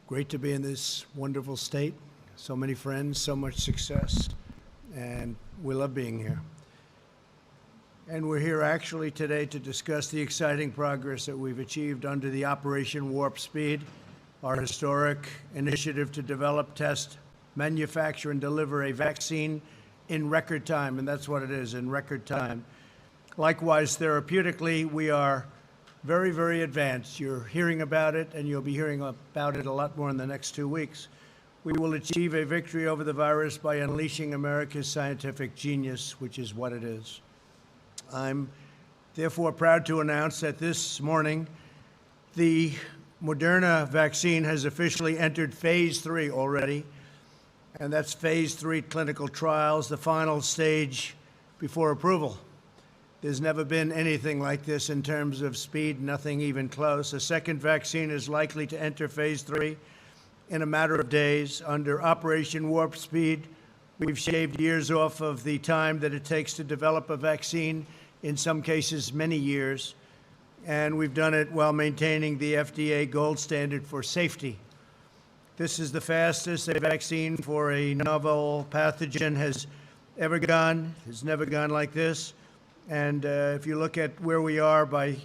Great to be in this wonderful state. So many friends, so much success, and we love being here. And we're here actually today to discuss the exciting progress that we've achieved under the Operation Warp Speed, our historic initiative to develop, test, manufacture, and deliver a vaccine in record time, and that's what it is, in record time. Likewise, therapeutically, we are very, very advanced. You're hearing about it, and you'll be hearing about it a lot more in the next 2 weeks. We will achieve a victory over the virus by unleashing America's scientific genius, which is what it is. I'm therefore proud to announce that this morning, the Moderna vaccine has officially entered phase 3 already, and that's phase 3 clinical trials, the final stage before approval. There's never been anything like this in terms of speed, nothing even close. A second vaccine is likely to enter phase 3 in a matter of days. Under Operation Warp Speed, we've shaved years off of the time that it takes to develop a vaccine, in some cases many years, and we've done it while maintaining the FDA gold standard for safety. This is the fastest a vaccine for a novel pathogen has ever gone. It's never gone like this. And if you look at where we are by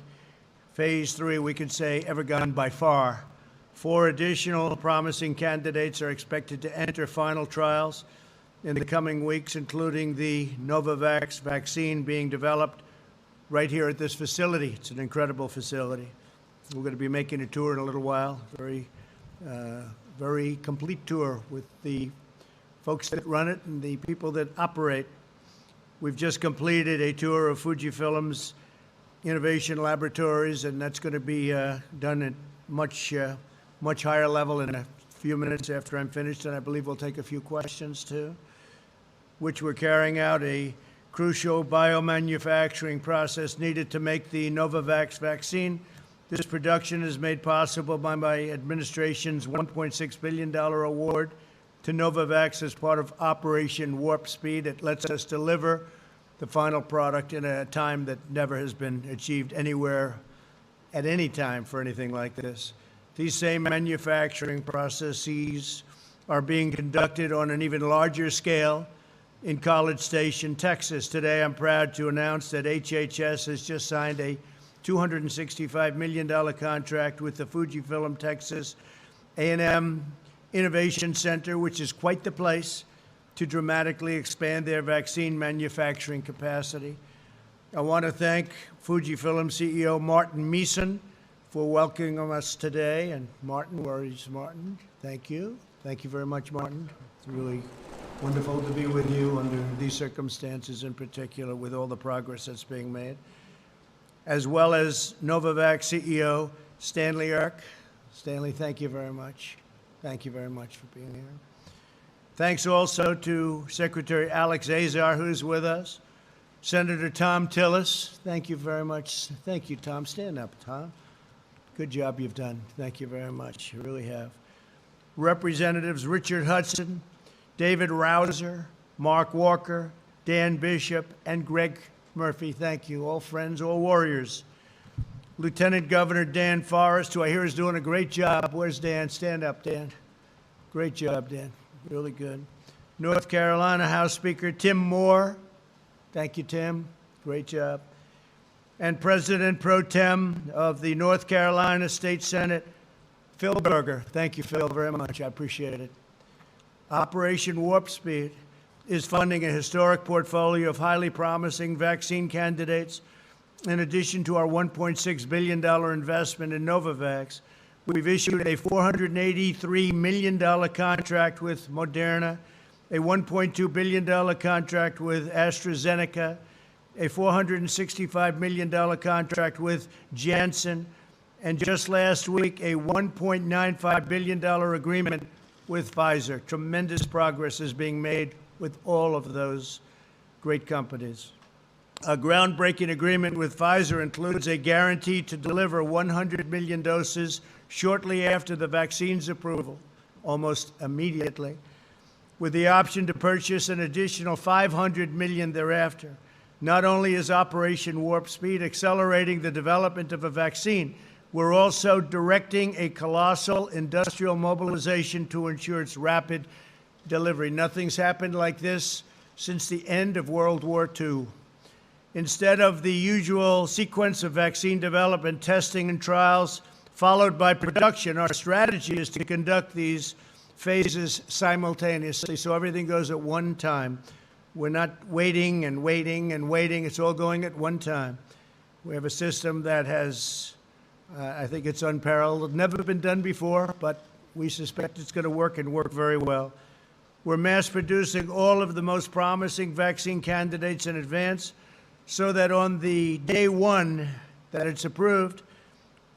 phase 3, we can say ever gone by far. 4 additional promising candidates are expected to enter final trials in the coming weeks, including the Novavax vaccine being developed right here at this facility. It's an incredible facility. We're going to be making a tour in a little while, very complete tour with the folks that run it and the people that operate. We've just completed a tour of Fujifilm's innovation laboratories, and that's going to be done at much higher level in a few minutes after I'm finished, and I believe we'll take a few questions too, which we're carrying out a crucial biomanufacturing process needed to make the Novavax vaccine. This production is made possible by my administration's $1.6 billion award to Novavax as part of Operation Warp Speed. It lets us deliver the final product in a time that never has been achieved anywhere at any time for anything like this. These same manufacturing processes are being conducted on an even larger scale in College Station, Texas. Today, I'm proud to announce that HHS has just signed a $265 million contract with the Fujifilm Texas A&M Innovation Center, which is quite the place, to dramatically expand their vaccine manufacturing capacity. I want to thank Fujifilm CEO Martin Meeson for welcoming us today. And Martin, where is Martin? Thank you. Thank you very much, Martin. It's really wonderful to be with you under these circumstances, in particular, with all the progress that's being made, as well as Novavax CEO Stanley Erck. Stanley, thank you very much. Thank you very much for being here. Thanks also to Secretary Alex Azar, who's with us. Senator Tom Tillis, thank you very much. Thank you, Tom. Stand up, Tom. Good job you've done. Thank you very much. You really have. Representatives Richard Hudson, David Rouser, Mark Walker, Dan Bishop, and Greg Murphy. Thank you. All friends, all warriors. Lieutenant Governor Dan Forrest, who I hear is doing a great job. Where's Dan? Stand up, Dan. Great job, Dan. Really good. North Carolina House Speaker Tim Moore. Thank you, Tim. Great job. And President Pro Tem of the North Carolina State Senate, Phil Berger. Thank you, Phil, very much. I appreciate it. Operation Warp Speed is funding a historic portfolio of highly promising vaccine candidates. In addition to our $1.6 billion investment in Novavax, we've issued a $483 million contract with Moderna, a $1.2 billion contract with AstraZeneca, a $465 million contract with Janssen, and just last week, a $1.95 billion agreement with Pfizer. Tremendous progress is being made with all of those great companies. A groundbreaking agreement with Pfizer includes a guarantee to deliver 100 million doses shortly after the vaccine's approval, almost immediately, with the option to purchase an additional 500 million thereafter. Not only is Operation Warp Speed accelerating the development of a vaccine, We're also directing a colossal industrial mobilization to ensure its rapid delivery. Nothing's happened like this since the end of World War II. Instead of the usual sequence of vaccine development, testing, and trials, followed by production, our strategy is to conduct these phases simultaneously, so everything goes at one time. We're not waiting and waiting and waiting. It's all going at one time. We have a system that has, I think it's unparalleled, never been done before, but we suspect it's going to work and work very well. We're mass producing all of the most promising vaccine candidates in advance so that on the day one that it's approved,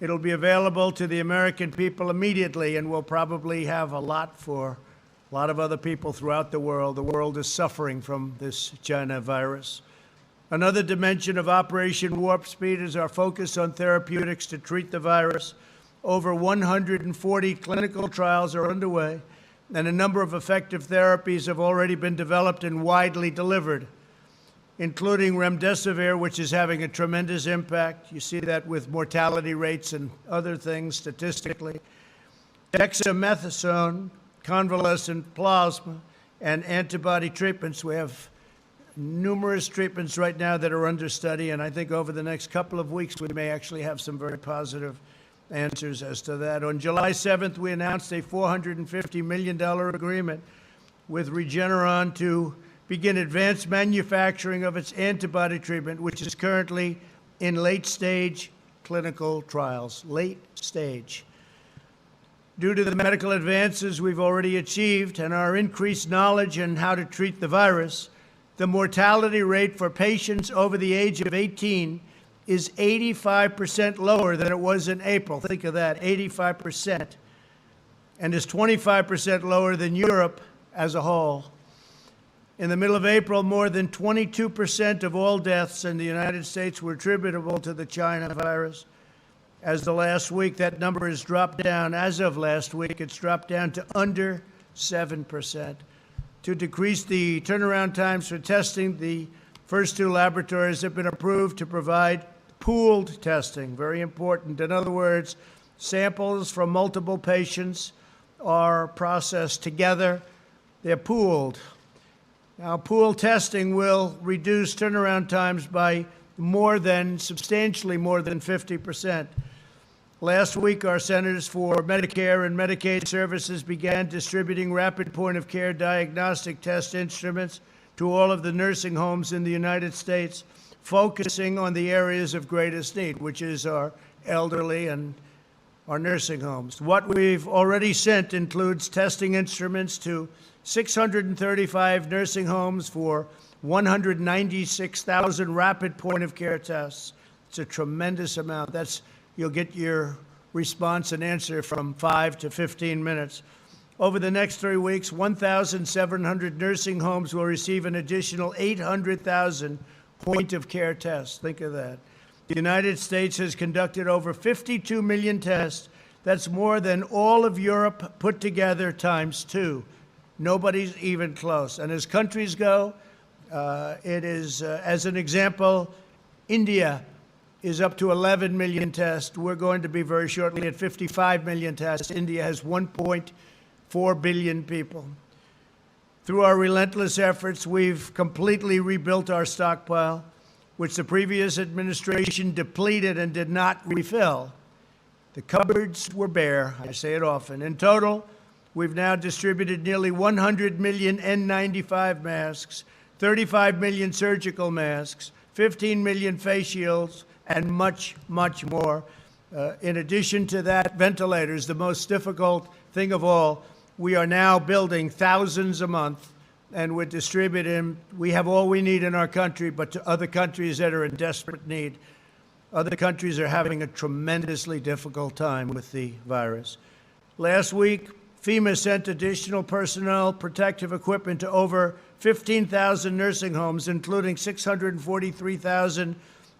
it'll be available to the American people immediately, and we'll probably have a lot for a lot of other people throughout the world. The world is suffering from this China virus. Another dimension of Operation Warp Speed is our focus on therapeutics to treat the virus. Over 140 clinical trials are underway, and a number of effective therapies have already been developed and widely delivered, including remdesivir, which is having a tremendous impact. You see that with mortality rates and other things statistically. Dexamethasone, convalescent plasma, and antibody treatments. We have numerous treatments right now that are under study, and I think over the next couple of weeks we may actually have some very positive answers as to that. On July 7th, we announced a $450 million agreement with Regeneron to begin advanced manufacturing of its antibody treatment, which is currently in late-stage clinical trials. Late stage. Due to the medical advances we've already achieved and our increased knowledge in how to treat the virus, the mortality rate for patients over the age of 18 is 85% lower than it was in April. Think of that, 85%. And is 25% lower than Europe as a whole. In the middle of April, more than 22% of all deaths in the United States were attributable to the China virus. As the last week, that number has dropped down. As of last week, it's dropped down to under 7%. To decrease the turnaround times for testing, the first two laboratories have been approved to provide pooled testing, very important. In other words, samples from multiple patients are processed together. They're pooled. Now, pool testing will reduce turnaround times by substantially more than 50%. Last week, our Centers for Medicare and Medicaid Services began distributing rapid point-of-care diagnostic test instruments to all of the nursing homes in the United States, focusing on the areas of greatest need, which is our elderly and our nursing homes. What we've already sent includes testing instruments to 635 nursing homes for 196,000 rapid point-of-care tests. It's a tremendous amount. You'll get your response and answer from 5 to 15 minutes. Over the next 3 weeks, 1,700 nursing homes will receive an additional 800,000 point-of-care tests. Think of that. The United States has conducted over 52 million tests. That's more than all of Europe put together times 2. Nobody's even close. And as countries go, as an example, India is up to 11 million tests. We're going to be very shortly at 55 million tests. India has 1.4 billion people. Through our relentless efforts, we've completely rebuilt our stockpile, which the previous administration depleted and did not refill. The cupboards were bare. I say it often. In total, we've now distributed nearly 100 million N95 masks, 35 million surgical masks, 15 million face shields, and much, much more. In addition to that, ventilators, the most difficult thing of all. We are now building thousands a month, and we're distributing. We have all we need in our country, but to other countries that are in desperate need. Other countries are having a tremendously difficult time with the virus. Last week, FEMA sent additional personnel, protective equipment to over 15,000 nursing homes, including 643,000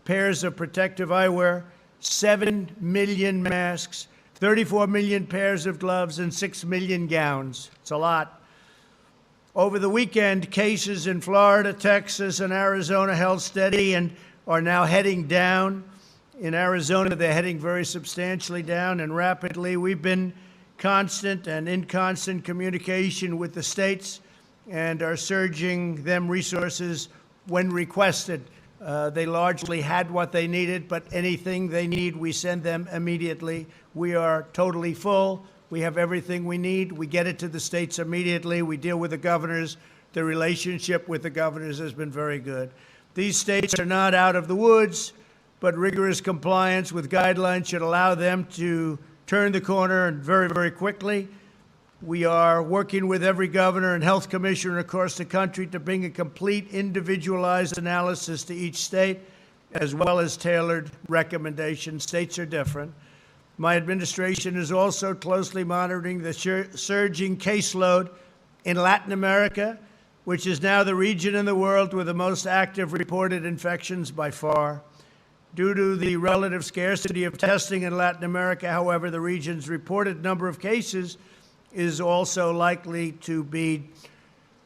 pairs of protective eyewear, 7 million masks, 34 million pairs of gloves, and 6 million gowns. It's a lot. Over the weekend, cases in Florida, Texas, and Arizona held steady and are now heading down. In Arizona, they're heading very substantially down and rapidly. We've been constant and in constant communication with the states and are surging them resources when requested. They largely had what they needed, but anything they need, we send them immediately. We are totally full. We have everything we need. We get it to the states immediately. We deal with the governors. The relationship with the governors has been very good. These states are not out of the woods, but rigorous compliance with guidelines should allow them to turn the corner and very, very quickly. We are working with every governor and health commissioner across the country to bring a complete individualized analysis to each state, as well as tailored recommendations. States are different. My administration is also closely monitoring the surging caseload in Latin America, which is now the region in the world with the most active reported infections by far. Due to the relative scarcity of testing in Latin America, however, the region's reported number of cases is also likely to be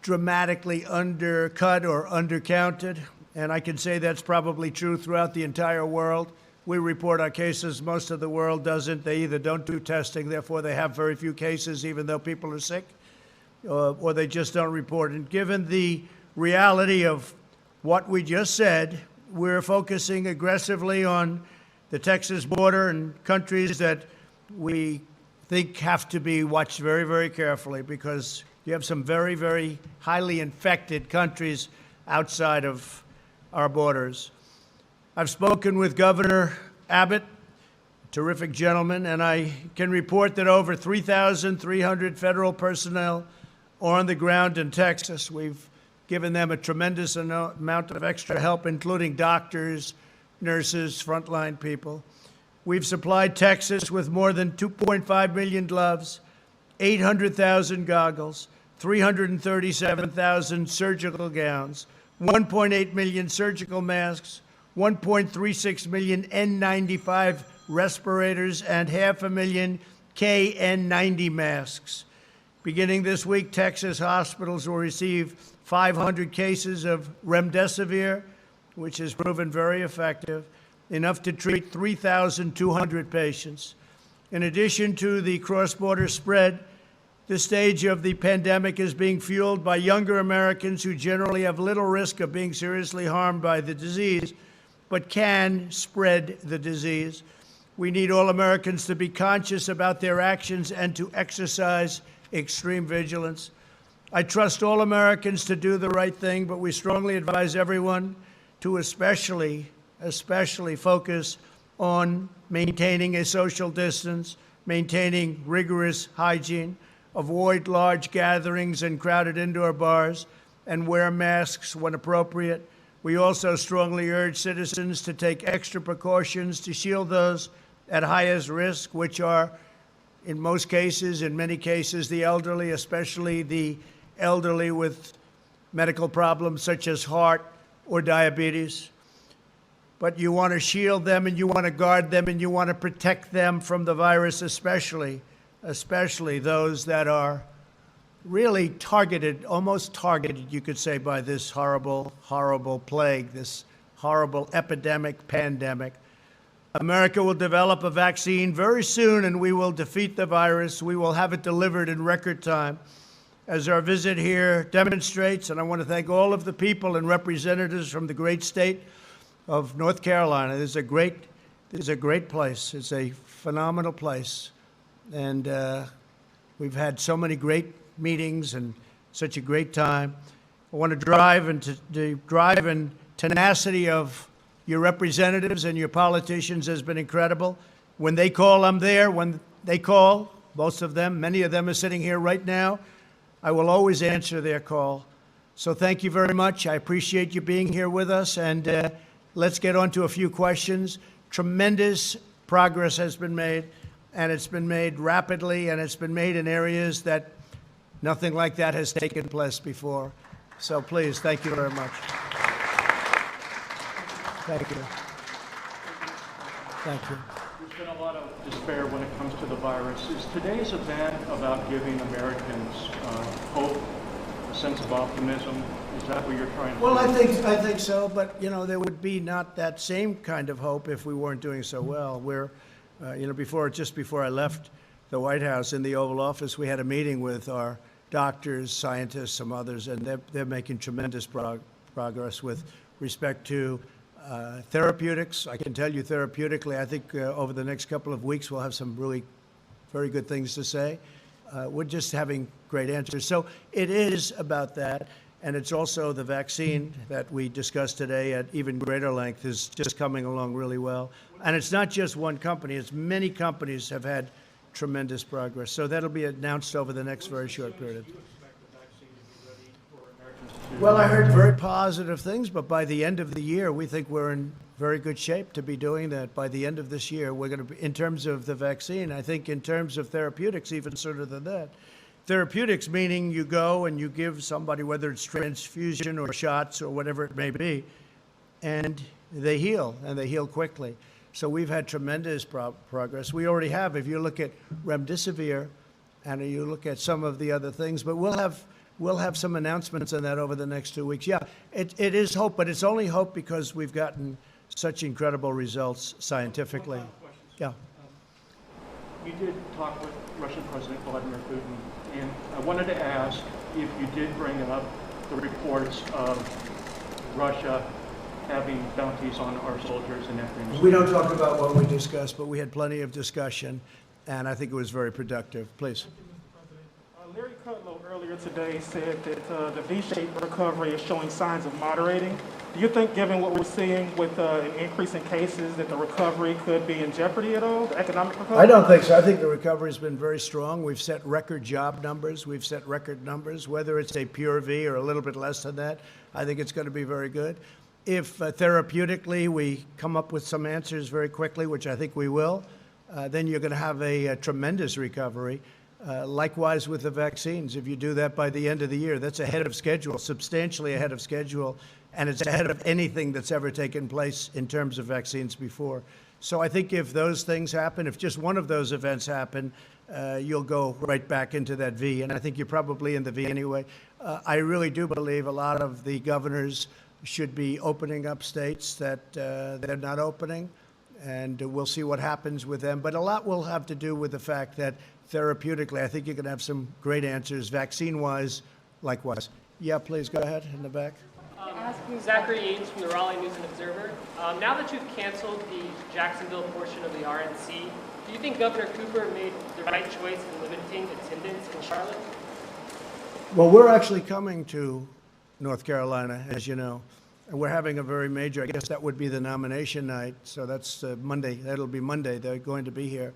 dramatically undercut or undercounted. And I can say that's probably true throughout the entire world. We report our cases. Most of the world doesn't. They either don't do testing, therefore they have very few cases, even though people are sick, or they just don't report. And given the reality of what we just said, we're focusing aggressively on the Texas border and countries that we think have to be watched very, very carefully, because you have some very, very highly infected countries outside of our borders. I've spoken with Governor Abbott, terrific gentleman, and I can report that over 3,300 federal personnel are on the ground in Texas. We've given them a tremendous amount of extra help, including doctors, nurses, frontline people. We've supplied Texas with more than 2.5 million gloves, 800,000 goggles, 337,000 surgical gowns, 1.8 million surgical masks, 1.36 million N95 respirators, and 500,000 KN90 masks. Beginning this week, Texas hospitals will receive 500 cases of remdesivir, which has proven very effective, enough to treat 3,200 patients. In addition to the cross-border spread, this stage of the pandemic is being fueled by younger Americans who generally have little risk of being seriously harmed by the disease, but can spread the disease. We need all Americans to be conscious about their actions and to exercise extreme vigilance. I trust all Americans to do the right thing, but we strongly advise everyone to especially focus on maintaining a social distance, maintaining rigorous hygiene, avoid large gatherings and crowded indoor bars, and wear masks when appropriate. We also strongly urge citizens to take extra precautions to shield those at highest risk, which are, in most cases, in many cases, the elderly, especially the elderly with medical problems such as heart or diabetes. But you want to shield them, and you want to guard them, and you want to protect them from the virus, especially those that are really targeted, almost targeted, you could say, by this horrible, horrible plague, this horrible epidemic, pandemic. America will develop a vaccine very soon, and we will defeat the virus. We will have it delivered in record time. As our visit here demonstrates, and I want to thank all of the people and representatives from the great state of North Carolina. This is a great place. It's a phenomenal place. And we've had so many great meetings and such a great time. I want to drive and the drive and tenacity of your representatives and your politicians has been incredible. When they call, I'm there. When they call, most of them, many of them are sitting here right now, I will always answer their call. So thank you very much. I appreciate you being here with us. And let's get on to a few questions. Tremendous progress has been made, and it's been made rapidly, and it's been made in areas that nothing like that has taken place before. So please, thank you very much. Thank you. Thank you. There's been a lot of despair when it comes to the virus. Is today's event about giving Americans hope a sense of optimism. Is that what you're trying to Well, do? I think so, but, there would be not that same kind of hope if we weren't doing so well. Just before I left the White House in the Oval Office, we had a meeting with our doctors, scientists, some others, and they're making tremendous progress with respect to therapeutics. I can tell you therapeutically, I think over the next couple of weeks, we'll have some really very good things to say. We're just having great answers. So it is about that. And it's also the vaccine that we discussed today at even greater length is just coming along really well. And it's not just one company. It's many companies have had tremendous progress. So that'll be announced over the next very short period. Do you expect the vaccine to be ready for Americans to? Well, I heard very positive things, but by the end of the year, we think we're in very good shape to be doing that. By the end of this year, we're going to be, in terms of the vaccine, I think in terms of therapeutics, even sooner than that. Therapeutics meaning you go and you give somebody, whether it's transfusion or shots or whatever it may be, and they heal, and they heal quickly. So we've had tremendous progress. We already have, if you look at remdesivir, and you look at some of the other things, but we'll have some announcements on that over the next 2 weeks. Yeah, it is hope, but it's only hope because we've gotten such incredible results scientifically. One final question. Yeah. You did talk with Russian President Vladimir Putin, and I wanted to ask if you did bring up the reports of Russia having bounties on our soldiers in Afghanistan. We don't talk about what we discussed, but we had plenty of discussion, and I think it was very productive. Please. Larry Kudlow earlier today said that the V-shaped recovery is showing signs of moderating. Do you think, given what we're seeing with an increase in cases, that the recovery could be in jeopardy at all, the economic recovery? I don't think so. I think the recovery's been very strong. We've set record job numbers. We've set record numbers. Whether it's a pure V or a little bit less than that, I think it's going to be very good. If therapeutically we come up with some answers very quickly, which I think we will, then you're going to have a tremendous recovery. Likewise with the vaccines. If you do that by the end of the year, that's ahead of schedule, substantially ahead of schedule, and it's ahead of anything that's ever taken place in terms of vaccines before. So I think if those things happen, if just one of those events happen, you'll go right back into that V, and I think you're probably in the V anyway. I really do believe a lot of the governors should be opening up states that they're not opening, and we'll see what happens with them. But a lot will have to do with the fact that therapeutically, I think you can have some great answers. Vaccine-wise, likewise. Yeah, please go ahead in the back. Zachary Yates from the Raleigh News and Observer. Now that you've canceled the Jacksonville portion of the RNC, do you think Governor Cooper made the right choice in limiting attendance in Charlotte? Well, we're actually coming to North Carolina, as you know, and we're having a very major, I guess that would be the nomination night, so that's Monday. That'll be Monday. They're going to be here.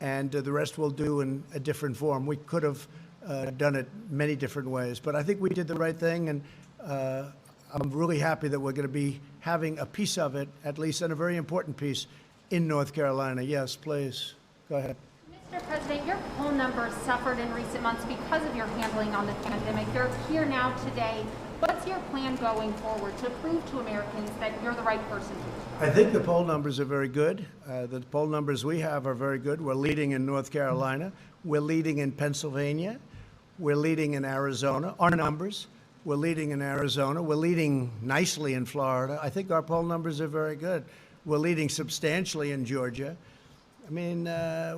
And the rest we'll do in a different form. We could have done it many different ways, but I think we did the right thing, and I'm really happy that we're going to be having a piece of it, at least, and a very important piece, in North Carolina. Yes, please. Go ahead. Mr. President, your poll numbers suffered in recent months because of your handling on the pandemic. They're here now today. What's your plan going forward to prove to Americans that you're the right person? I think the poll numbers are very good. The poll numbers we have are very good. We're leading in North Carolina. We're leading in Pennsylvania. We're leading in Arizona. Our numbers. We're leading in Arizona. We're leading nicely in Florida. I think our poll numbers are very good. We're leading substantially in Georgia. I mean,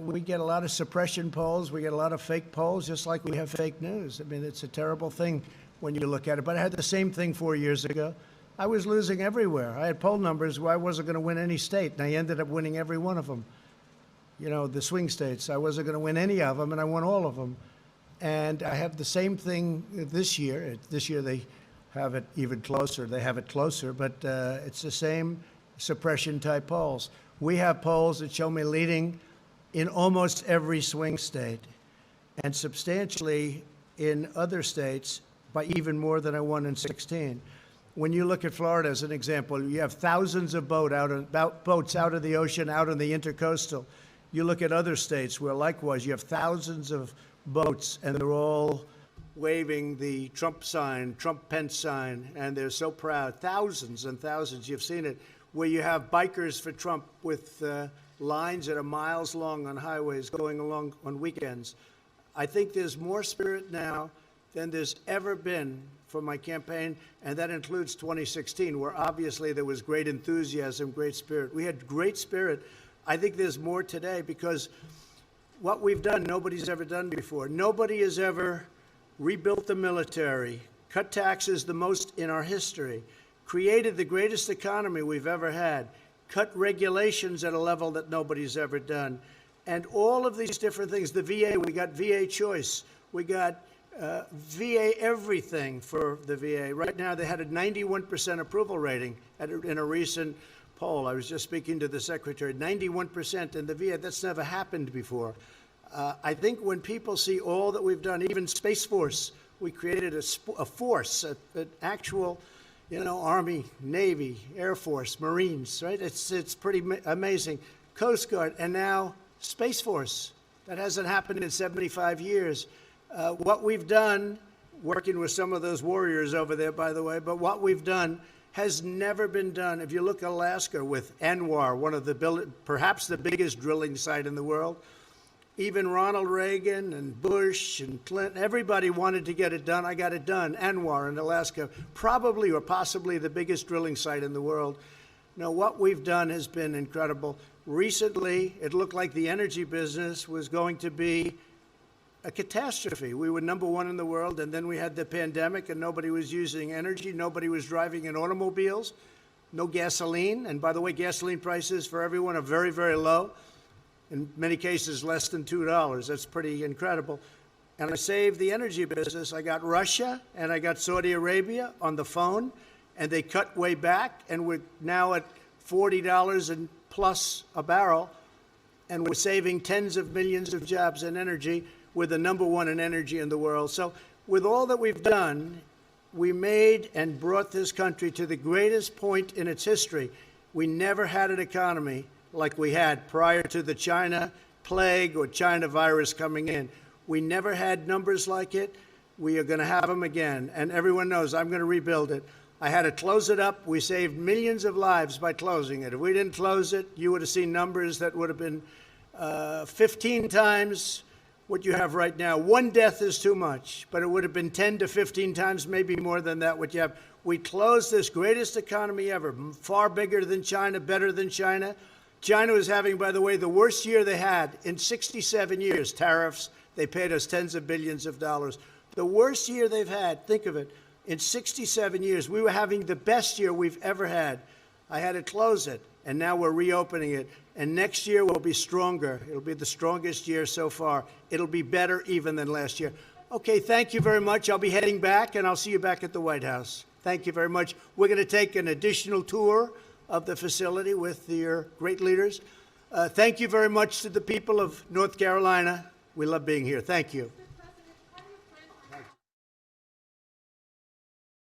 we get a lot of suppression polls. We get a lot of fake polls, just like we have fake news. I mean, it's a terrible thing when you look at it. But I had the same thing 4 years ago. I was losing everywhere. I had poll numbers where I wasn't going to win any state, and I ended up winning every one of them. You know, the swing states. I wasn't going to win any of them, and I won all of them. And I have the same thing this year. This year they have it even closer. They have it closer, but it's the same suppression-type polls. We have polls that show me leading in almost every swing state, and substantially in other states by even more than I won in 16. When you look at Florida as an example, you have thousands of boats out of the ocean, out on the intercoastal. You look at other states where likewise you have thousands of boats, and they're all waving the Trump sign, Trump-Pence sign, and they're so proud. Thousands and thousands, you've seen it, where you have bikers for Trump with lines that are miles long on highways going along on weekends. I think there's more spirit now than there's ever been for my campaign, and that includes 2016, where obviously there was great enthusiasm, great spirit. We had great spirit. I think there's more today because what we've done, nobody's ever done before. Nobody has ever rebuilt the military, cut taxes the most in our history, created the greatest economy we've ever had, cut regulations at a level that nobody's ever done. And all of these different things, the VA, we got VA choice, we got VA everything for the VA. Right now, they had a 91% approval rating in a recent poll. I was just speaking to the secretary, 91% in the VA. That's never happened before. I think when people see all that we've done, even Space Force, we created a force, an actual, Army, Navy, Air Force, Marines, right? It's pretty amazing. Coast Guard, and now Space Force. That hasn't happened in 75 years. What we've done, working with some of those warriors over there, by the way, but what we've done has never been done. If you look at Alaska with ANWR, one of perhaps the biggest drilling site in the world, even Ronald Reagan and Bush and Clinton, everybody wanted to get it done. I got it done. ANWR in Alaska, probably or possibly the biggest drilling site in the world. No, what we've done has been incredible. Recently, it looked like the energy business was going to be a catastrophe. We were #1 in the world, and then we had the pandemic, and nobody was using energy. Nobody was driving in automobiles. No gasoline. And by the way, gasoline prices for everyone are very, very low. In many cases, less than $2. That's pretty incredible. And I saved the energy business. I got Russia and I got Saudi Arabia on the phone, and they cut way back, and we're now at $40 and plus a barrel, and we're saving tens of millions of jobs in energy. We're the #1 in energy in the world. So with all that we've done, we made and brought this country to the greatest point in its history. We never had an economy like we had prior to the China plague or China virus coming in. We never had numbers like it. We are going to have them again. And everyone knows I'm going to rebuild it. I had to close it up. We saved millions of lives by closing it. If we didn't close it, you would have seen numbers that would have been 15 times what you have right now. One death is too much, but it would have been 10 to 15 times, maybe more than that, what you have. We closed this greatest economy ever, far bigger than China, better than China. China was having, by the way, the worst year they had in 67 years. Tariffs, they paid us tens of billions of dollars. The worst year they've had, think of it, in 67 years. We were having the best year we've ever had. I had to close it, and now we're reopening it. And next year will be stronger. It'll be the strongest year so far. It'll be better even than last year. Okay, thank you very much. I'll be heading back, and I'll see you back at the White House. Thank you very much. We're going to take an additional tour of the facility with your great leaders. Thank you very much to the people of North Carolina. We love being here. Thank you.